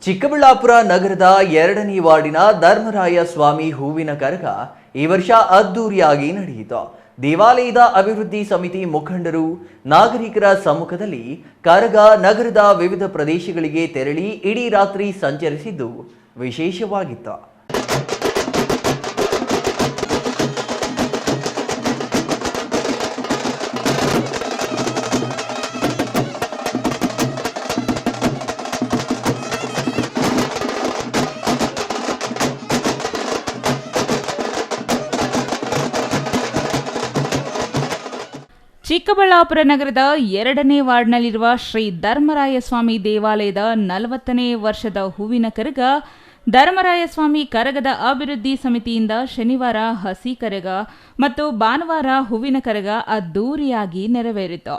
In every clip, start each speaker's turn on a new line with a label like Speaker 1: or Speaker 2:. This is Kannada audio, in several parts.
Speaker 1: ಚಿಕ್ಕಬಳ್ಳಾಪುರ ನಗರದ 2ನೇ ವಾರ್ಡಿನ ಧರ್ಮರಾಯ ಸ್ವಾಮಿ ಹೂವಿನ ಕರಗ ಈ ವರ್ಷ ಅದ್ದೂರಿಯಾಗಿ ನಡೆಯಿತು. ದೇವಾಲಯದ ಅಭಿವೃದ್ಧಿ ಸಮಿತಿ ಮುಖಂಡರು, ನಾಗರಿಕರ ಸಮ್ಮುಖದಲ್ಲಿ ಕರಗ ನಗರದ ವಿವಿಧ ಪ್ರದೇಶಗಳಿಗೆ ತೆರಳಿ ಇಡೀ ರಾತ್ರಿ ಸಂಚರಿಸಿದ್ದು ವಿಶೇಷವಾಗಿತ್ತು.
Speaker 2: ಚಿಕ್ಕಬಳ್ಳಾಪುರ ನಗರದ 2ನೇ ವಾರ್ಡ್ನಲ್ಲಿರುವ ಶ್ರೀ ಧರ್ಮರಾಯ ಸ್ವಾಮಿ ದೇವಾಲಯದ 40ನೇ ವರ್ಷದ ಹೂವಿನ ಕರಗ ಧರ್ಮರಾಯಸ್ವಾಮಿ ಕರಗದ ಅಭಿವೃದ್ಧಿ ಸಮಿತಿಯಿಂದ ಶನಿವಾರ ಹಸಿ ಕರಗ ಮತ್ತು ಭಾನುವಾರ ಹೂವಿನ ಕರಗ ಅದ್ದೂರಿಯಾಗಿ ನೆರವೇರಿತು.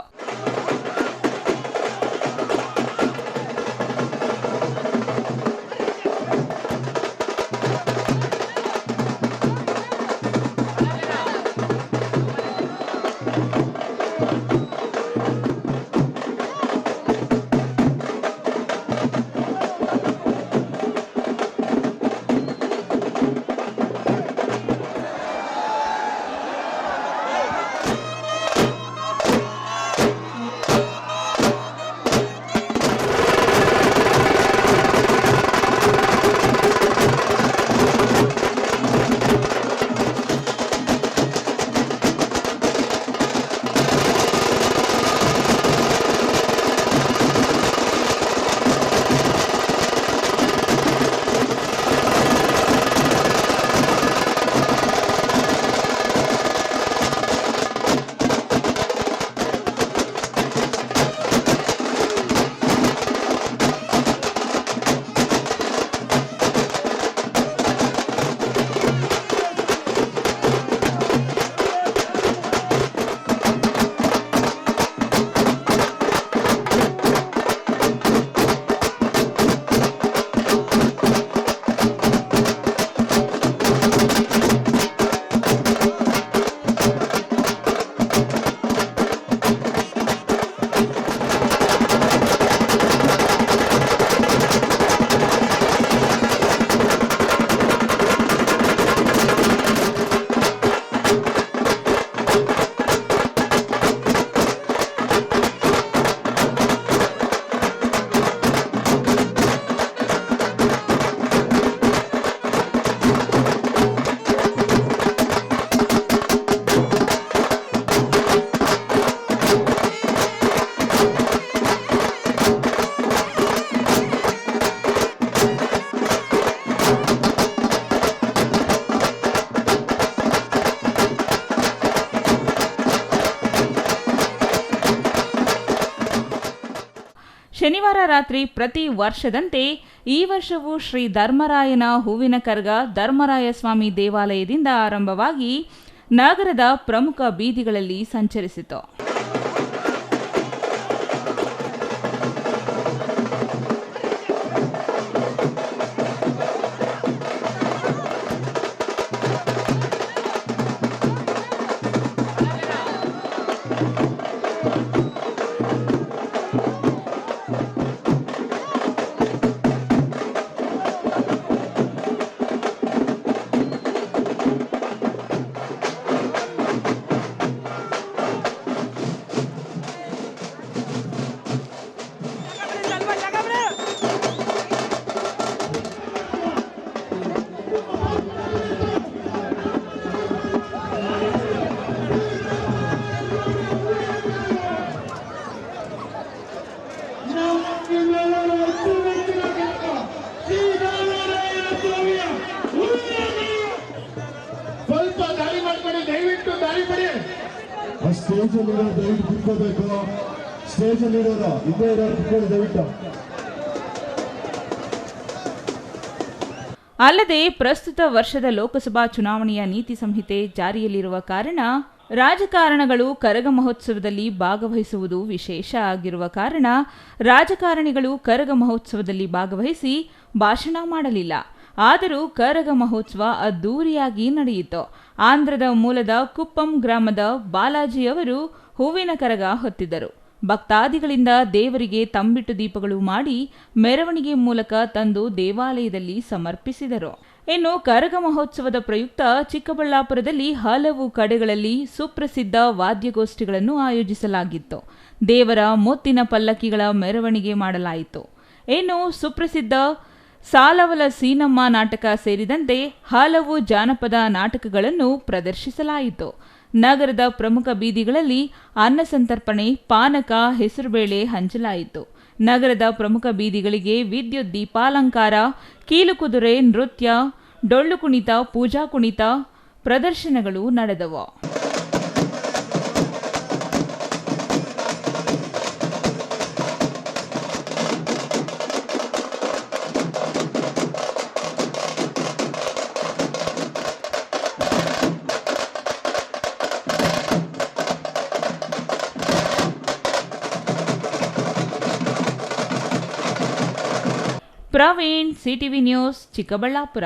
Speaker 2: ಶನಿವಾರ ರಾತ್ರಿ ಪ್ರತಿ ವರ್ಷದಂತೆ ಈ ವರ್ಷವೂ ಶ್ರೀ ಧರ್ಮರಾಯನ ಹೂವಿನ ಕರಗ ಧರ್ಮರಾಯ ಸ್ವಾಮಿ ದೇವಾಲಯದಿಂದ ಆರಂಭವಾಗಿ ನಗರದ ಪ್ರಮುಖ ಬೀದಿಗಳಲ್ಲಿ ಸಂಚರಿಸಿತು. ಅಲ್ಲದೆ ಪ್ರಸ್ತುತ ವರ್ಷದ ಲೋಕಸಭಾ ಚುನಾವಣೆಯ ನೀತಿ ಸಂಹಿತೆ ಜಾರಿಯಲ್ಲಿರುವ ಕಾರಣ ರಾಜಕಾರಣಗಳು ಕರಗ ಮಹೋತ್ಸವದಲ್ಲಿ ಭಾಗವಹಿಸುವುದು ವಿಶೇಷ ಆಗಿರುವ ಕಾರಣ ರಾಜಕಾರಣಿಗಳು ಕರಗ ಮಹೋತ್ಸವದಲ್ಲಿ ಭಾಗವಹಿಸಿ ಭಾಷಣ ಮಾಡಲಿಲ್ಲ. ಆದರೂ ಕರಗ ಮಹೋತ್ಸವ ಅದ್ದೂರಿಯಾಗಿ ನಡೆಯಿತು. ಆಂಧ್ರದ ಮೂಲದ ಕುಪ್ಪಂ ಗ್ರಾಮದ ಬಾಲಾಜಿ ಅವರು ಹೂವಿನ ಕರಗ ಹೊತ್ತಿದ್ದರು. ಭಕ್ತಾದಿಗಳಿಂದ ದೇವರಿಗೆ ತಂಬಿಟ್ಟು ದೀಪಗಳು ಮಾಡಿ ಮೆರವಣಿಗೆ ಮೂಲಕ ತಂದು ದೇವಾಲಯದಲ್ಲಿ ಸಮರ್ಪಿಸಿದರು. ಇನ್ನು ಕರಗ ಮಹೋತ್ಸವದ ಪ್ರಯುಕ್ತ ಚಿಕ್ಕಬಳ್ಳಾಪುರದಲ್ಲಿ ಹಲವು ಕಡೆಗಳಲ್ಲಿ ಸುಪ್ರಸಿದ್ಧ ವಾದ್ಯಗೋಷ್ಠಿಗಳನ್ನು ಆಯೋಜಿಸಲಾಗಿತ್ತು. ದೇವರ ಮುತ್ತಿನ ಪಲ್ಲಕ್ಕಿಗಳ ಮೆರವಣಿಗೆ ಮಾಡಲಾಯಿತು. ಇನ್ನು ಸುಪ್ರಸಿದ್ಧ ಸಾಲವಲ ಸೀನಮ್ಮ ನಾಟಕ ಸೇರಿದಂತೆ ಹಲವು ಜಾನಪದ ನಾಟಕಗಳನ್ನು ಪ್ರದರ್ಶಿಸಲಾಯಿತು. ನಗರದ ಪ್ರಮುಖ ಬೀದಿಗಳಲ್ಲಿ ಅನ್ನ ಸಂತರ್ಪಣೆ, ಪಾನಕ, ಹೆಸರುಬೇಳೆ ಹಂಚಲಾಯಿತು. ನಗರದ ಪ್ರಮುಖ ಬೀದಿಗಳಿಗೆ ವಿದ್ಯುತ್ ದೀಪಾಲಂಕಾರ, ಕೀಲುಕುದುರೆ ನೃತ್ಯ, ಡೊಳ್ಳು ಕುಣಿತ, ಪೂಜಾ ಕುಣಿತ ಪ್ರದರ್ಶನಗಳು ನಡೆದವು. Praveen, CTV news, Chikkaballapur.